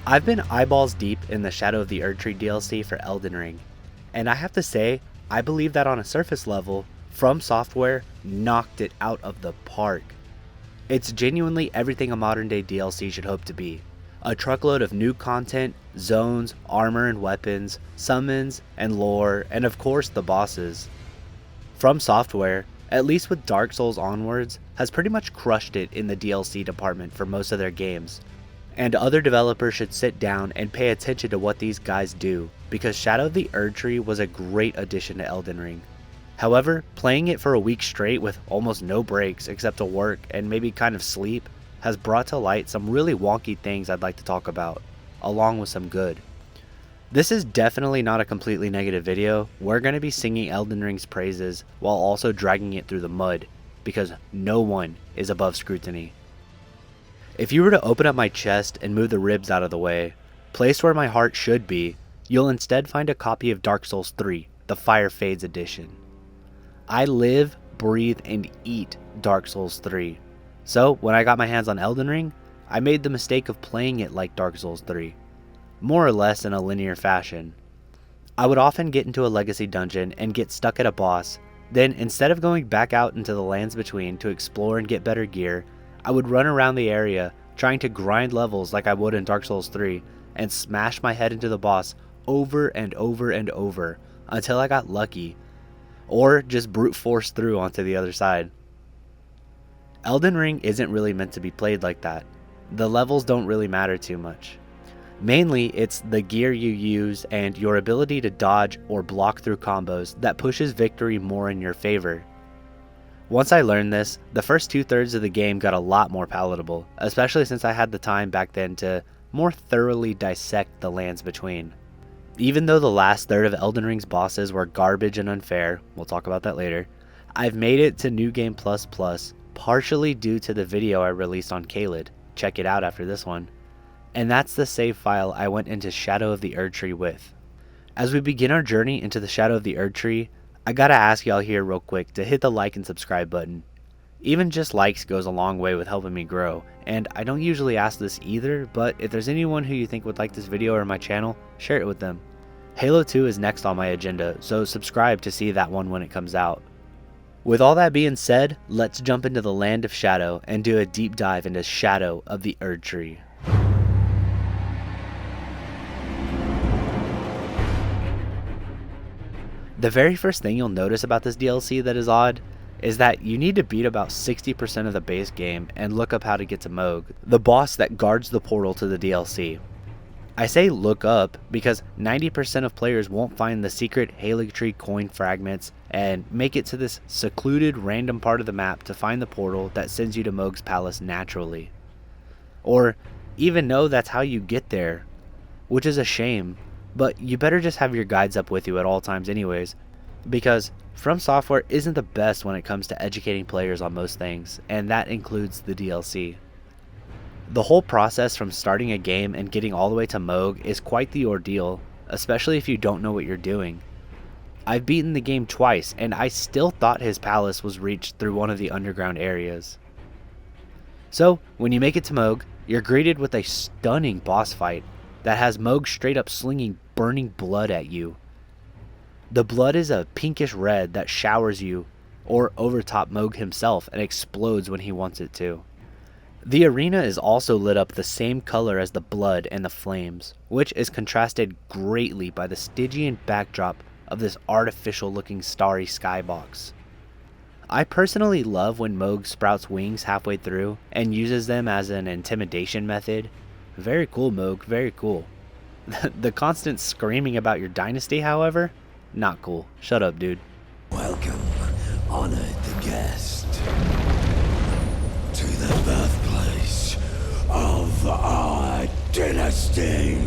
I've been eyeballs deep in the Shadow of the Erdtree DLC for Elden Ring, and I have to say, I believe that on a surface level, From Software knocked it out of the park. It's genuinely everything a modern day DLC should hope to be. A truckload of new content, zones, armor and weapons, summons and lore, and of course the bosses. From Software, at least with Dark Souls onwards, has pretty much crushed it in the DLC department for most of their games. And other developers should sit down and pay attention to what these guys do, because Shadow of the Erdtree was a great addition to Elden Ring. However, playing it for a week straight with almost no breaks except to work and maybe kind of sleep has brought to light some really wonky things I'd like to talk about, along with some good. This is definitely not a completely negative video. We're going to be singing Elden Ring's praises while also dragging it through the mud, because no one is above scrutiny. If you were to open up my chest and move the ribs out of the way, placed where my heart should be, you'll instead find a copy of Dark Souls 3, the Fire Fades edition. I live, breathe, and eat Dark Souls 3. So when I got my hands on Elden Ring, I made the mistake of playing it like Dark Souls 3, more or less in a linear fashion. I would often get into a legacy dungeon and get stuck at a boss, then instead of going back out into the lands between to explore and get better gear, I would run around the area trying to grind levels like I would in Dark Souls 3 and smash my head into the boss over and over and over until I got lucky, or just brute force through onto the other side. Elden Ring isn't really meant to be played like that. The levels don't really matter too much. Mainly, it's the gear you use and your ability to dodge or block through combos that pushes victory more in your favor. Once I learned this, the first 2/3 of the game got a lot more palatable, especially since I had the time back then to more thoroughly dissect the lands between. Even though the last third of Elden Ring's bosses were garbage and unfair, we'll talk about that later, I've made it to New Game Plus Plus, partially due to the video I released on Caelid. Check it out after this one. And that's the save file I went into Shadow of the Erdtree with. As we begin our journey into the Shadow of the Erdtree, I gotta ask y'all here real quick to hit the like and subscribe button. Even just likes goes a long way with helping me grow, and I don't usually ask this either, but if there's anyone who you think would like this video or my channel, share it with them. Halo 2 is next on my agenda, so subscribe to see that one when it comes out. With all that being said, let's jump into the Land of Shadow and do a deep dive into Shadow of the Erdtree. The very first thing you'll notice about this DLC that is odd is that you need to beat about 60% of the base game and look up how to get to Mohg, the boss that guards the portal to the DLC. I say look up because 90% of players won't find the secret Erdtree coin fragments and make it to this secluded random part of the map to find the portal that sends you to Mohg's palace naturally. Or even know that's how you get there, which is a shame. But you better just have your guides up with you at all times anyways, because From Software isn't the best when it comes to educating players on most things, and that includes the DLC. The whole process from starting a game and getting all the way to Mohg is quite the ordeal, especially if you don't know what you're doing. I've beaten the game twice, and I still thought his palace was reached through one of the underground areas. So, when you make it to Mohg, you're greeted with a stunning boss fight that has Mohg straight up slinging burning blood at you. The blood is a pinkish red that showers you or overtop Mohg himself and explodes when he wants it to. The arena is also lit up the same color as the blood and the flames, which is contrasted greatly by the Stygian backdrop of this artificial looking starry skybox. I personally love when Mohg sprouts wings halfway through and uses them as an intimidation method. Very cool, Mohg, very cool. The constant screaming about your dynasty, however, not cool. Shut up, dude. Welcome, honored the guest, to the birthplace of our dynasty.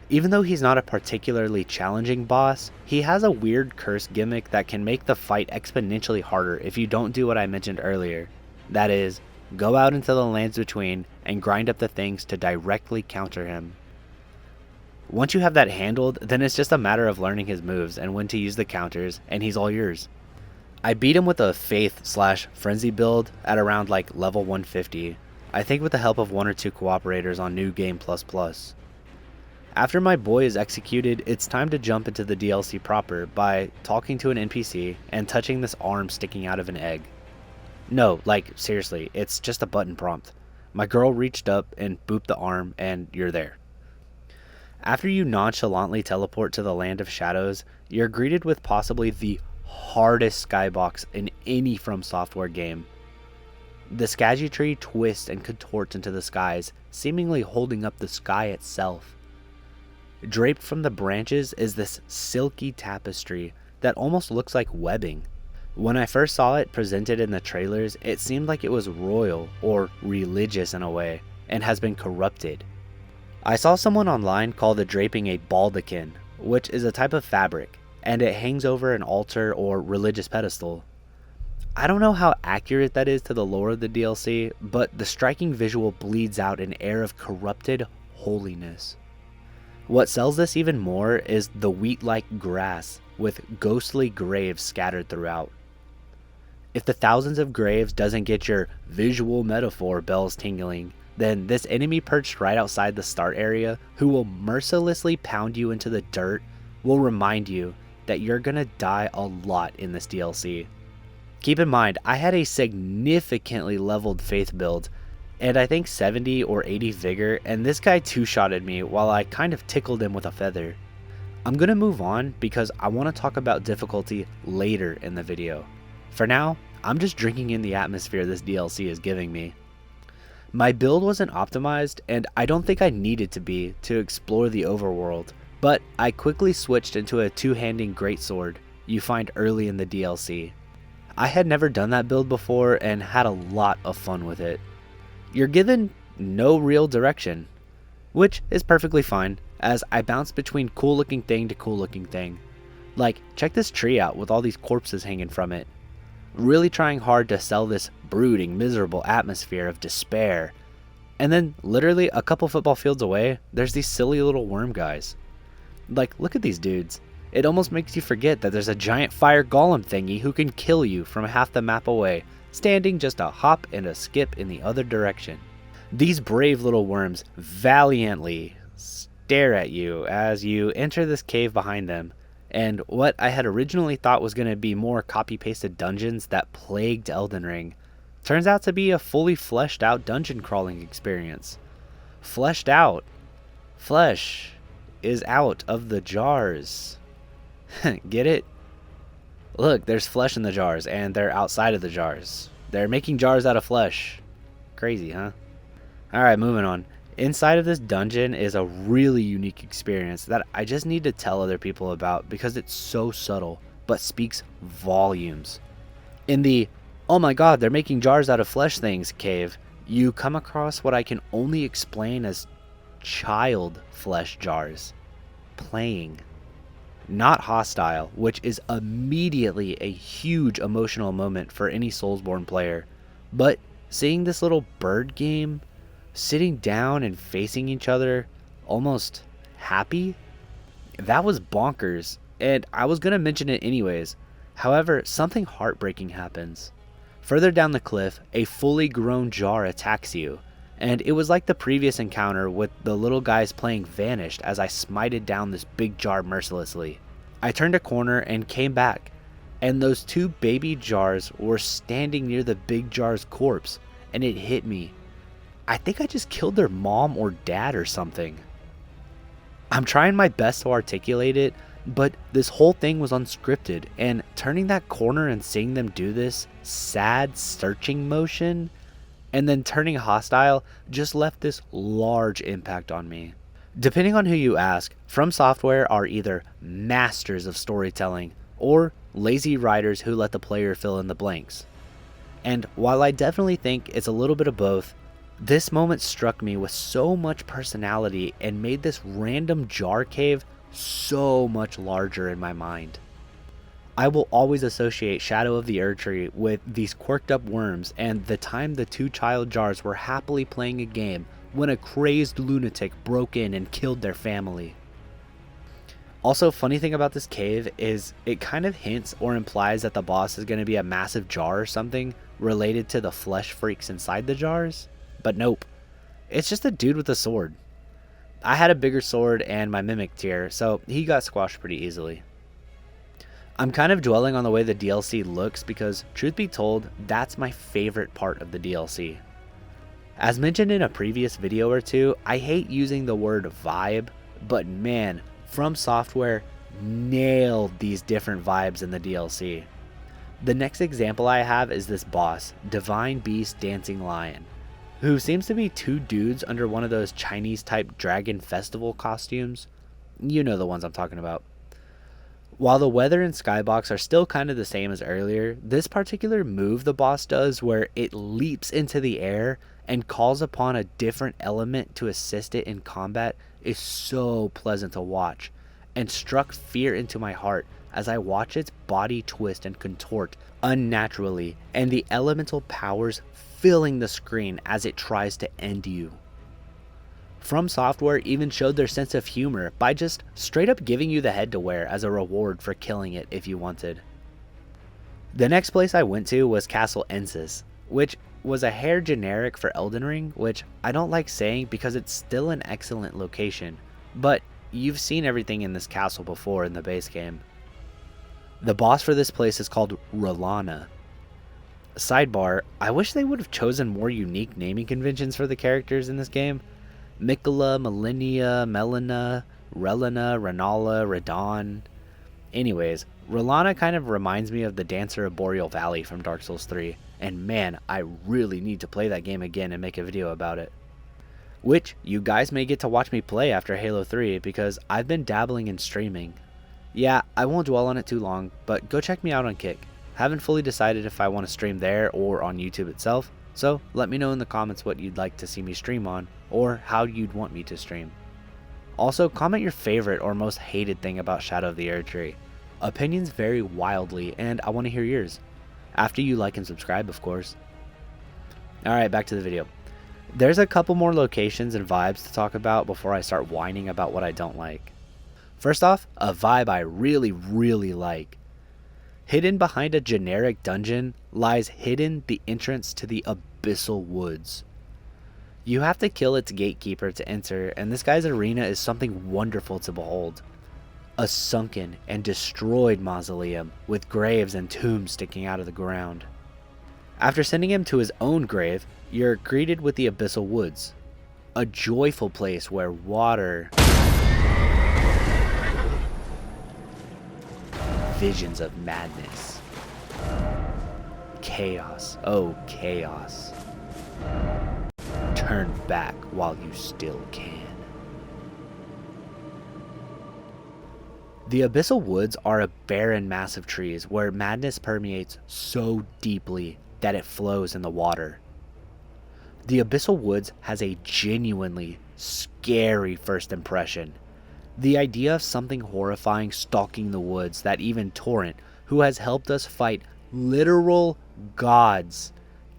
Even though he's not a particularly challenging boss, he has a weird curse gimmick that can make the fight exponentially harder if you don't do what I mentioned earlier. That is, go out into the lands between and grind up the things to directly counter him. Once you have that handled, then it's just a matter of learning his moves and when to use the counters, and he's all yours. I beat him with a Faith/Frenzy build at around like level 150. I think with the help of 1 or 2 cooperators on New Game++. After my boy is executed, it's time to jump into the DLC proper by talking to an NPC and touching this arm sticking out of an egg. No, like, seriously, it's just a button prompt. My girl reached up and booped the arm, and you're there. After you nonchalantly teleport to the Land of Shadows, you're greeted with possibly the hardest skybox in any From Software game. The Erdtree twists and contorts into the skies, seemingly holding up the sky itself. Draped from the branches is this silky tapestry that almost looks like webbing. When I first saw it presented in the trailers, it seemed like it was royal or religious in a way, and has been corrupted. I saw someone online call the draping a baldachin, which is a type of fabric, and it hangs over an altar or religious pedestal. I don't know how accurate that is to the lore of the DLC, but the striking visual bleeds out an air of corrupted holiness. What sells this even more is the wheat-like grass with ghostly graves scattered throughout. If the thousands of graves doesn't get your visual metaphor bells tingling, then this enemy perched right outside the start area, who will mercilessly pound you into the dirt, will remind you that you're gonna die a lot in this DLC. Keep in mind, I had a significantly leveled faith build, and I think 70 or 80 vigor, and this guy two-shotted me while I kind of tickled him with a feather. I'm gonna move on because I want to talk about difficulty later in the video. For now, I'm just drinking in the atmosphere this DLC is giving me. My build wasn't optimized, and I don't think I needed to be to explore the overworld, but I quickly switched into a two-handing greatsword you find early in the DLC. I had never done that build before and had a lot of fun with it. You're given no real direction, which is perfectly fine, as I bounce between cool looking thing to cool looking thing. Like, check this tree out with all these corpses hanging from it. Really trying hard to sell this brooding, miserable atmosphere of despair. And then, literally a couple football fields away, there's these silly little worm guys. Like, look at these dudes. It almost makes you forget that there's a giant fire golem thingy who can kill you from half the map away, standing just a hop and a skip in the other direction. These brave little worms valiantly stare at you as you enter this cave behind them, and what I had originally thought was going to be more copy-pasted dungeons that plagued Elden Ring turns out to be a fully fleshed out dungeon crawling experience. Fleshed out. Flesh is out of the jars. Get it? Look, there's flesh in the jars, and they're outside of the jars. They're making jars out of flesh. Crazy, huh? Alright, moving on. Inside of this dungeon is a really unique experience that I just need to tell other people about because it's so subtle, but speaks volumes. In the, oh my god, they're making jars out of flesh things cave, you come across what I can only explain as child flesh jars. Playing. Not hostile, which is immediately a huge emotional moment for any Soulsborne player. But seeing this little bird game, sitting down and facing each other, almost happy, that was bonkers, and I was gonna mention it anyways. However, something heartbreaking happens. Further down the cliff, a fully grown jar attacks you, and it was like the previous encounter with the little guys playing vanished as I smited down this big jar mercilessly. I turned a corner and came back, and those two baby jars were standing near the big jar's corpse, and it hit me. I think I just killed their mom or dad or something. I'm trying my best to articulate it, but this whole thing was unscripted, and turning that corner and seeing them do this sad searching motion and then turning hostile just left this large impact on me. Depending on who you ask, From Software are either masters of storytelling or lazy writers who let the player fill in the blanks. And while I definitely think it's a little bit of both, this moment struck me with so much personality and made this random jar cave so much larger in my mind. I will always associate Shadow of the Erdtree with these quirked up worms and the time the two child jars were happily playing a game when a crazed lunatic broke in and killed their family. Also, funny thing about this cave is it kind of hints or implies that the boss is going to be a massive jar or something related to the flesh freaks inside the jars. But nope, it's just a dude with a sword. I had a bigger sword and my mimic tier, so he got squashed pretty easily. I'm kind of dwelling on the way the DLC looks because, truth be told, that's my favorite part of the DLC. As mentioned in a previous video or two, I hate using the word vibe, but man, From Software nailed these different vibes in the DLC. The next example I have is this boss, Divine Beast Dancing Lion, who seems to be two dudes under one of those Chinese type dragon festival costumes. You know the ones I'm talking about. While the weather and skybox are still kind of the same as earlier, this particular move the boss does where it leaps into the air and calls upon a different element to assist it in combat is so pleasant to watch, and struck fear into my heart as I watch its body twist and contort unnaturally and the elemental powers filling the screen as it tries to end you. From Software even showed their sense of humor by just straight up giving you the head to wear as a reward for killing it if you wanted. The next place I went to was Castle Ensis, which was a hair generic for Elden Ring, which I don't like saying because it's still an excellent location, but you've seen everything in this castle before in the base game. The boss for this place is called Rolana. Sidebar, I wish they would have chosen more unique naming conventions for the characters in this game. Mikola, Millennia, Melina, Relina, Renala, Radon. Anyways, Rolana kind of reminds me of the Dancer of Boreal Valley from Dark Souls 3, and man, I really need to play that game again and make a video about it. Which you guys may get to watch me play after Halo 3 because I've been dabbling in streaming. Yeah, I won't dwell on it too long, but go check me out on Kick. Haven't fully decided if I want to stream there or on YouTube itself, so let me know in the comments what you'd like to see me stream on, or how you'd want me to stream. Also, comment your favorite or most hated thing about Shadow of the Erdtree. Opinions vary wildly, and I want to hear yours. After you like and subscribe, of course. Alright, back to the video. There's a couple more locations and vibes to talk about before I start whining about what I don't like. First off, a vibe I really like. Hidden behind a generic dungeon lies hidden the entrance to the Abyssal Woods. You have to kill its gatekeeper to enter, and this guy's arena is something wonderful to behold. A sunken and destroyed mausoleum with graves and tombs sticking out of the ground. After sending him to his own grave, you're greeted with the Abyssal Woods, a joyful place where water, visions of madness, chaos, oh chaos. Turn back while you still can. The Abyssal Woods are a barren mass of trees where madness permeates so deeply that it flows in the water. The Abyssal Woods has a genuinely scary first impression. The idea of something horrifying stalking the woods that even Torrent, who has helped us fight literal gods,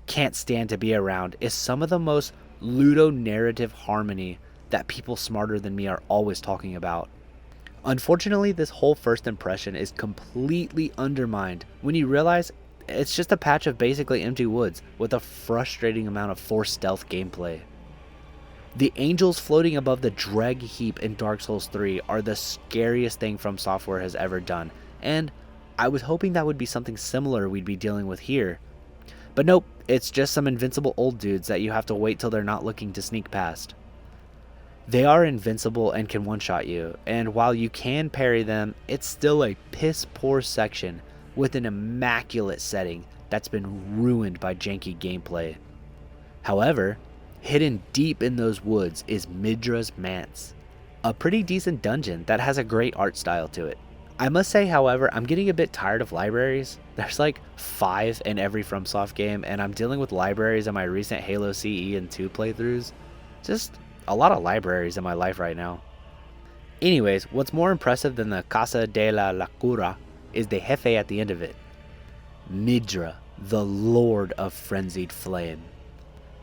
can't stand to be around is some of the most ludonarrative harmony that people smarter than me are always talking about. Unfortunately, this whole first impression is completely undermined when you realize it's just a patch of basically empty woods with a frustrating amount of forced stealth gameplay. The angels floating above the dreg heap in Dark Souls 3 are the scariest thing From Software has ever done, and I was hoping that would be something similar we'd be dealing with here. But nope, it's just some invincible old dudes that you have to wait till they're not looking to sneak past. They are invincible and can one-shot you, and while you can parry them, it's still a piss-poor section with an immaculate setting that's been ruined by janky gameplay. However, hidden deep in those woods is Midra's Manse, a pretty decent dungeon that has a great art style to it. I must say, however, I'm getting a bit tired of libraries. There's like 5 in every FromSoft game, and I'm dealing with libraries in my recent Halo CE and 2 playthroughs. Just a lot of libraries in my life right now. Anyways, what's more impressive than the Casa de la Locura is the jefe at the end of it. Midra, the Lord of Frenzied Flame.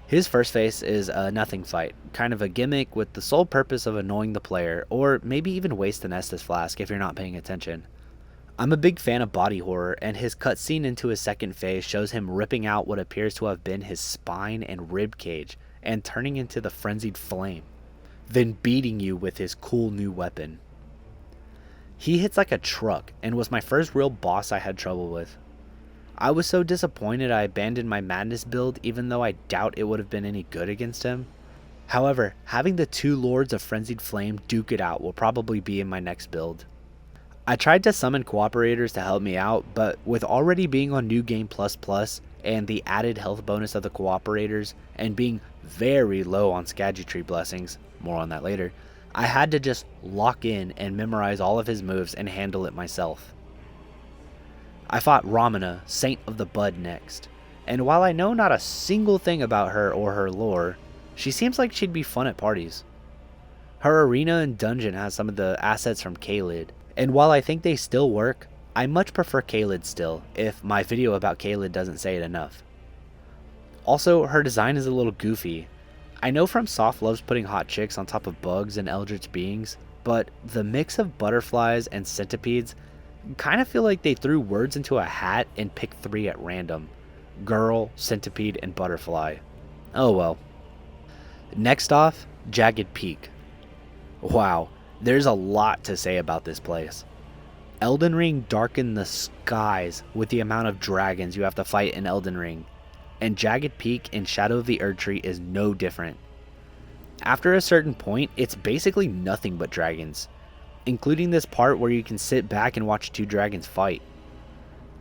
His first face is a nothing fight, kind of a gimmick with the sole purpose of annoying the player, or maybe even waste an Estus flask if you're not paying attention. I'm a big fan of body horror, and his cutscene into his second phase shows him ripping out what appears to have been his spine and rib cage, and turning into the frenzied flame, then beating you with his cool new weapon. He hits like a truck and was my first real boss I had trouble with. I was so disappointed I abandoned my madness build, even though I doubt it would have been any good against him. However, having the two Lords of Frenzied Flame duke it out will probably be in my next build. I tried to summon cooperators to help me out, but with already being on New Game Plus Plus and the added health bonus of the cooperators and being very low on Skagitry blessings, more on that later, I had to just lock in and memorize all of his moves and handle it myself. I fought Ramana, Saint of the Bud, next, and while I know not a single thing about her or her lore, she seems like she'd be fun at parties. Her arena and dungeon has some of the assets from Caelid, and while I think they still work, I much prefer Caelid still, if my video about Caelid doesn't say it enough. Also, her design is a little goofy. I know FromSoft loves putting hot chicks on top of bugs and eldritch beings, but the mix of butterflies and centipedes kind of feel like they threw words into a hat and picked 3 at random. Girl, centipede, and butterfly. Oh well. Next off, Jagged Peak. Wow, there's a lot to say about this place. Elden Ring darkened the skies with the amount of dragons you have to fight in Elden Ring, and Jagged Peak in Shadow of the Erdtree is no different. After a certain point, it's basically nothing but dragons, including this part where you can sit back and watch 2 dragons fight.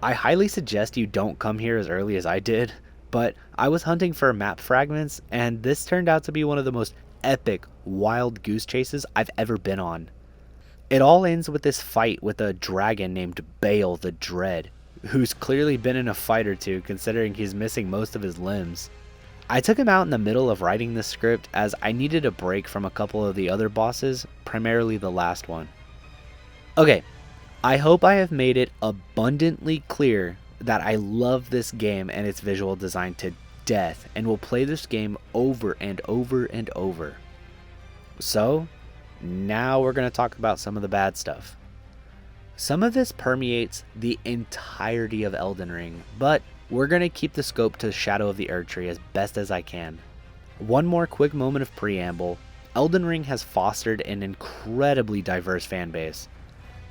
I highly suggest you don't come here as early as I did, but I was hunting for map fragments, and this turned out to be one of the most epic wild goose chases I've ever been on. It all ends with this fight with a dragon named Bale the Dread, who's clearly been in a fight or two considering he's missing most of his limbs. I took him out in the middle of writing this script as I needed a break from a couple of the other bosses, primarily the last one. Okay, I hope I have made it abundantly clear that I love this game and its visual design to death and will play this game over and over and over. So, now we're going to talk about some of the bad stuff. Some of this permeates the entirety of Elden Ring, but we're going to keep the scope to Shadow of the Erdtree as best as I can. One more quick moment of preamble. Elden Ring has fostered an incredibly diverse fanbase.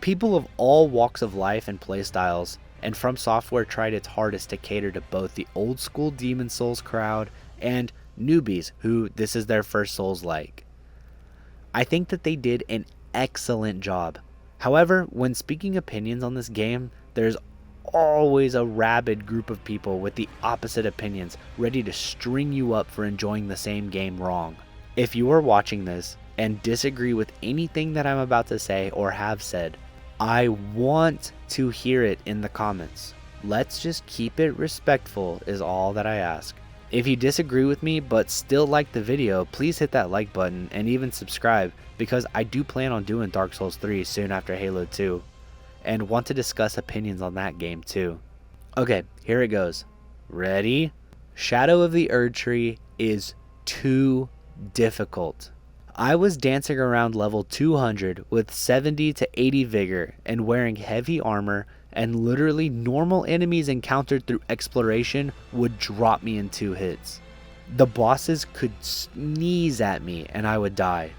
People of all walks of life and playstyles, and From Software tried its hardest to cater to both the old school Demon Souls crowd and newbies who this is their first Souls-like. I think that they did an excellent job. However, when speaking opinions on this game, there's always a rabid group of people with the opposite opinions ready to string you up for enjoying the same game wrong. If you are watching this and disagree with anything that I'm about to say or have said, I want to hear it in the comments. Let's just keep it respectful is all that I ask. If you disagree with me but still like the video, please hit that like button and even subscribe, because I do plan on doing Dark Souls 3 soon after Halo 2 and want to discuss opinions on that game too. Okay, here it goes. Ready? Shadow of the Erdtree is too difficult. I was dancing around level 200 with 70 to 80 vigor and wearing heavy armor, and literally normal enemies encountered through exploration would drop me in 2 hits. The bosses could sneeze at me and I would die.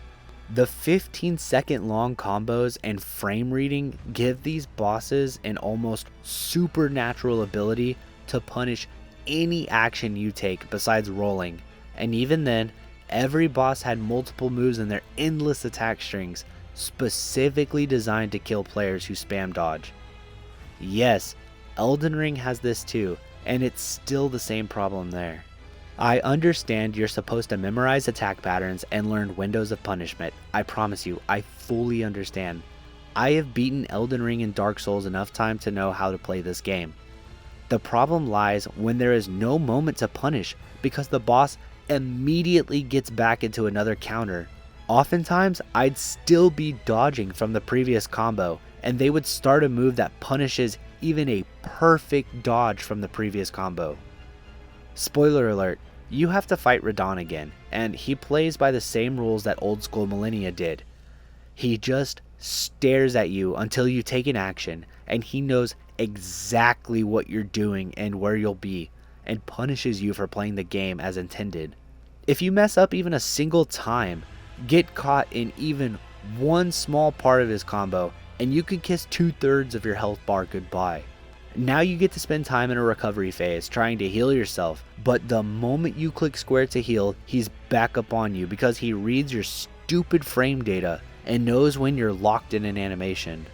The 15-second long combos and frame reading give these bosses an almost supernatural ability to punish any action you take besides rolling, and even then, every boss had multiple moves in their endless attack strings, specifically designed to kill players who spam dodge. Yes, Elden Ring has this too, and it's still the same problem there. I understand you're supposed to memorize attack patterns and learn windows of punishment. I promise you, I fully understand. I have beaten Elden Ring and Dark Souls enough time to know how to play this game. The problem lies when there is no moment to punish because the boss immediately gets back into another counter. Oftentimes, I'd still be dodging from the previous combo, and they would start a move that punishes even a perfect dodge from the previous combo. Spoiler alert, you have to fight Radahn again, and he plays by the same rules that old school Millennia did. He just stares at you until you take an action, and he knows exactly what you're doing and where you'll be, and punishes you for playing the game as intended. If you mess up even a single time, get caught in even one small part of his combo, and you can kiss 2/3 of your health bar goodbye. Now you get to spend time in a recovery phase trying to heal yourself, but the moment you click square to heal, he's back up on you because he reads your stupid frame data and knows when you're locked in an animation.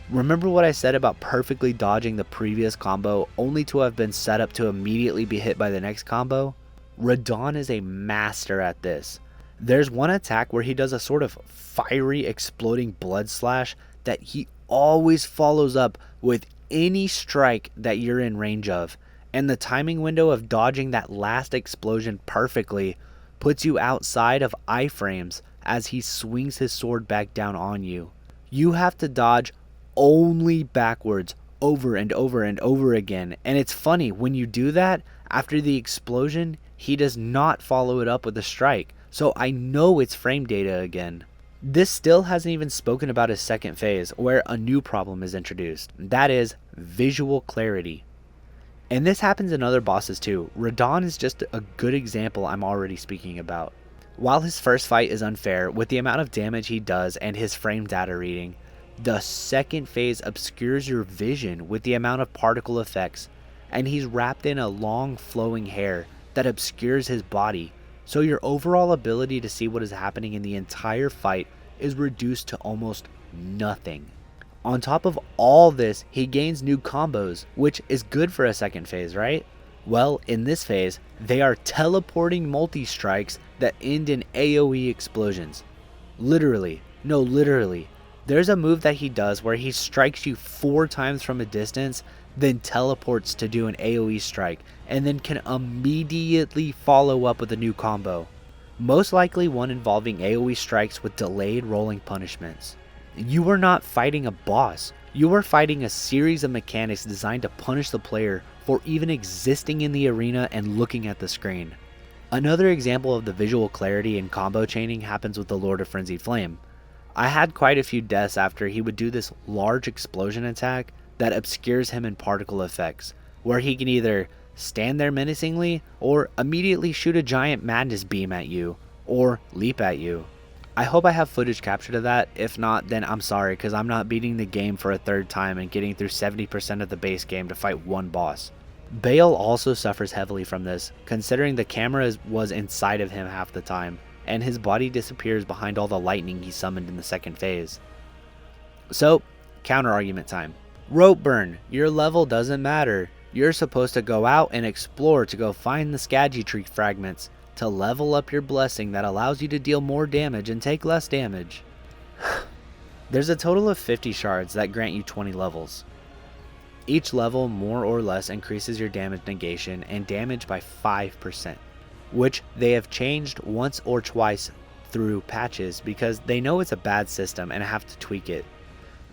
Remember what I said about perfectly dodging the previous combo only to have been set up to immediately be hit by the next combo? Radahn is a master at this. There's one attack where he does a sort of fiery exploding blood slash that he always follows up with any strike that you're in range of, and the timing window of dodging that last explosion perfectly puts you outside of iframes as he swings his sword back down on you. You have to dodge only backwards over and over and over again, and it's funny, when you do that, after the explosion, he does not follow it up with a strike, so I know it's frame data again. This still hasn't even spoken about his second phase, where a new problem is introduced. That is visual clarity. And this happens in other bosses too. Radahn is just a good example I'm already speaking about. While his first fight is unfair with the amount of damage he does and his frame data reading, the second phase obscures your vision with the amount of particle effects, and he's wrapped in a long flowing hair that obscures his body, so your overall ability to see what is happening in the entire fight is reduced to almost nothing. On top of all this, he gains new combos, which is good for a second phase, right? Well, in this phase, they are teleporting multi-strikes that end in AoE explosions. Literally, there's a move that he does where he strikes you 4 times from a distance, then teleports to do an AoE strike, and then can immediately follow up with a new combo. Most likely one involving AoE strikes with delayed rolling punishments. You are not fighting a boss, you are fighting a series of mechanics designed to punish the player for even existing in the arena and looking at the screen. Another example of the visual clarity and combo chaining happens with the Lord of Frenzied Flame. I had quite a few deaths after he would do this large explosion attack that obscures him in particle effects, where he can either stand there menacingly or immediately shoot a giant madness beam at you or leap at you. I hope I have footage captured of that. If not, then I'm sorry, because I'm not beating the game for a third time and getting through 70% of the base game to fight one boss. Bale also suffers heavily from this, considering the camera was inside of him half the time, and his body disappears behind all the lightning he summoned in the second phase. So, counter argument time. Rope burn, your level doesn't matter. You're supposed to go out and explore to go find the Erdtree fragments to level up your blessing that allows you to deal more damage and take less damage. There's a total of 50 shards that grant you 20 levels. Each level more or less increases your damage negation and damage by 5%, which they have changed once or twice through patches because they know it's a bad system and have to tweak it.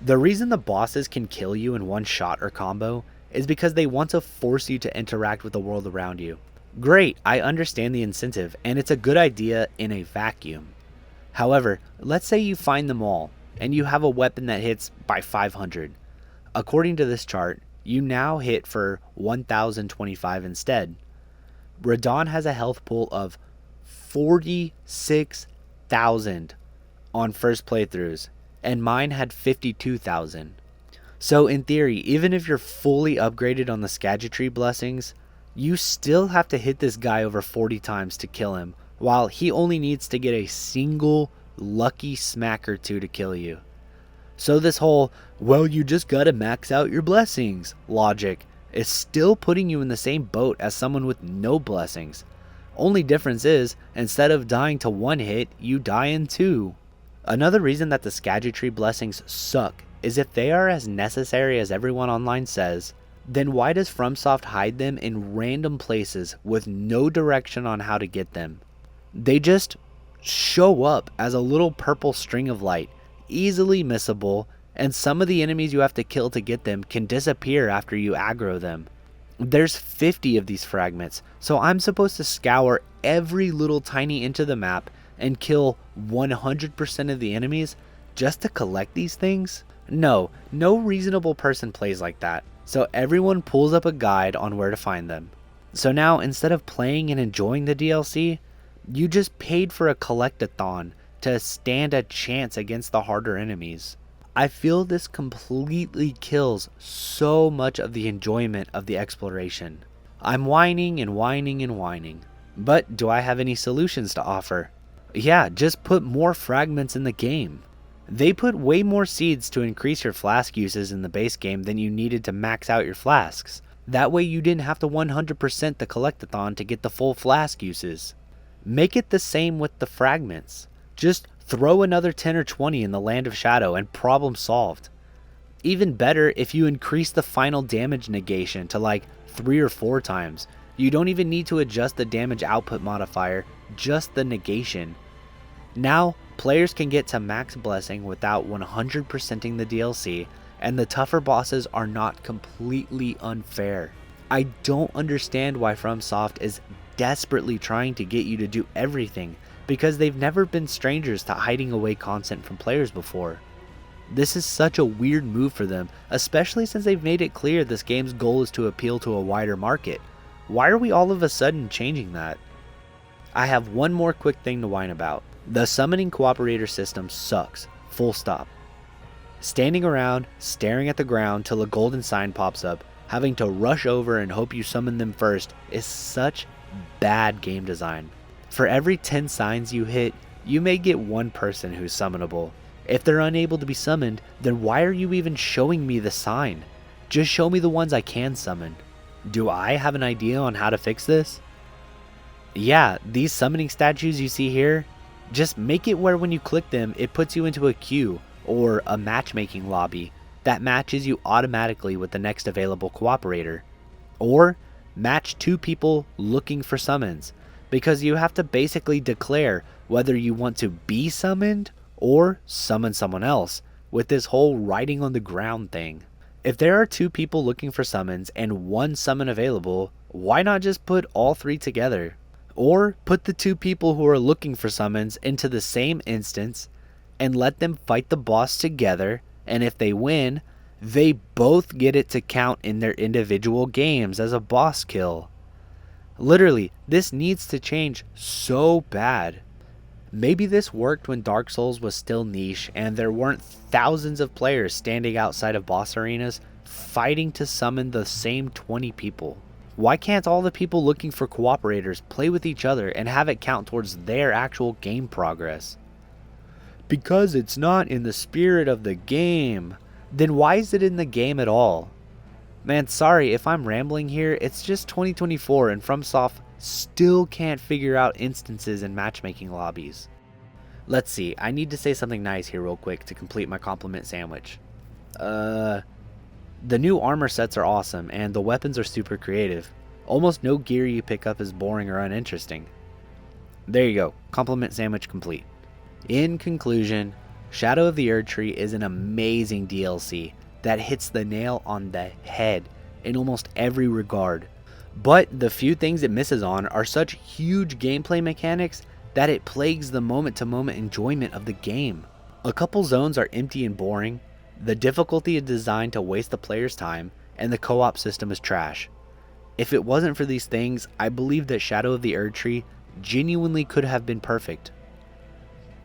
The reason the bosses can kill you in one shot or combo is because they want to force you to interact with the world around you. Great, I understand the incentive, and it's a good idea in a vacuum. However, let's say you find them all, and you have a weapon that hits by 500. According to this chart, you now hit for 1025 instead. Radahn has a health pool of 46,000 on first playthroughs, and mine had 52,000. So in theory, even if you're fully upgraded on the Erdtree blessings, you still have to hit this guy over 40 times to kill him, while he only needs to get a single lucky smack or two to kill you. So this whole, well, you just gotta max out your blessings logic is still putting you in the same boat as someone with no blessings. Only difference is, instead of dying to one hit, you die in 2. Another reason that the Erdtree blessings suck is if they are as necessary as everyone online says, then why does FromSoft hide them in random places with no direction on how to get them? They just show up as a little purple string of light, easily missable, and some of the enemies you have to kill to get them can disappear after you aggro them. There's 50 of these fragments, so I'm supposed to scour every little tiny inch of the map and kill 100% of the enemies just to collect these things? No reasonable person plays like that. So everyone pulls up a guide on where to find them. So now, instead of playing and enjoying the DLC, You just paid for a collectathon to stand a chance against the harder enemies. I feel this completely kills so much of the enjoyment of the exploration. I'm whining and whining and whining. But do I have any solutions to offer? Yeah, just put more fragments in the game. They put way more seeds to increase your flask uses in the base game than you needed to max out your flasks. That way you didn't have to 100% the collectathon to get the full flask uses. Make it the same with the fragments. Just throw another 10 or 20 in the Land of Shadow and problem solved. Even better if you increase the final damage negation to like 3 or 4 times. You don't even need to adjust the damage output modifier, just the negation. Now, players can get to max blessing without 100%ing the DLC, and the tougher bosses are not completely unfair. I don't understand why FromSoft is desperately trying to get you to do everything, because they've never been strangers to hiding away content from players before. This is such a weird move for them, especially since they've made it clear this game's goal is to appeal to a wider market. Why are we all of a sudden changing that? I have one more quick thing to whine about. The summoning cooperator system sucks, full stop. Standing around, staring at the ground till a golden sign pops up, having to rush over and hope you summon them first is such bad game design. For every 10 signs you hit, you may get one person who's summonable. If they're unable to be summoned, then why are you even showing me the sign? Just show me the ones I can summon. Do I have an idea on how to fix this? Yeah, these summoning statues you see here, just make it where when you click them, it puts you into a queue or a matchmaking lobby that matches you automatically with the next available cooperator. Or match 2 people looking for summons, because you have to basically declare whether you want to be summoned or summon someone else with this whole writing on the ground thing. If there are 2 people looking for summons and 1 summon available, why not just put all 3 together? Or put the 2 people who are looking for summons into the same instance and let them fight the boss together, and if they win, they both get it to count in their individual games as a boss kill. Literally, this needs to change so bad. Maybe this worked when Dark Souls was still niche and there weren't thousands of players standing outside of boss arenas fighting to summon the same 20 people. Why can't all the people looking for cooperators play with each other and have it count towards their actual game progress? Because it's not in the spirit of the game. Then why is it in the game at all? Man, sorry if I'm rambling here, it's just 2024 and FromSoft still can't figure out instances in matchmaking lobbies. Let's see, I need to say something nice here real quick to complete my compliment sandwich. The new armor sets are awesome and the weapons are super creative. Almost no gear you pick up is boring or uninteresting. There you go, compliment sandwich complete. In conclusion, Shadow of the Erdtree is an amazing DLC that hits the nail on the head in almost every regard. But the few things it misses on are such huge gameplay mechanics that it plagues the moment-to-moment enjoyment of the game. A couple zones are empty and boring, the difficulty is designed to waste the player's time, and the co-op system is trash. If it wasn't for these things, I believe that Shadow of the Erdtree genuinely could have been perfect.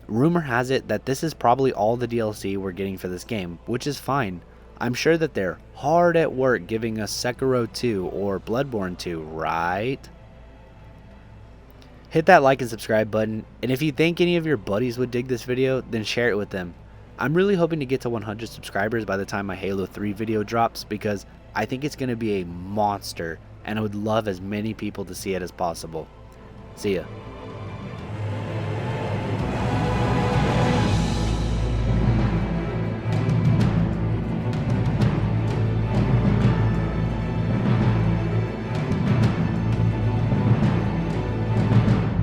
Rumor has it that this is probably all the DLC we're getting for this game, which is fine. I'm sure that they're hard at work giving us Sekiro 2 or Bloodborne 2, right? Hit that like and subscribe button, and if you think any of your buddies would dig this video, then share it with them. I'm really hoping to get to 100 subscribers by the time my Halo 3 video drops, because I think it's going to be a monster, and I would love as many people to see it as possible. See ya.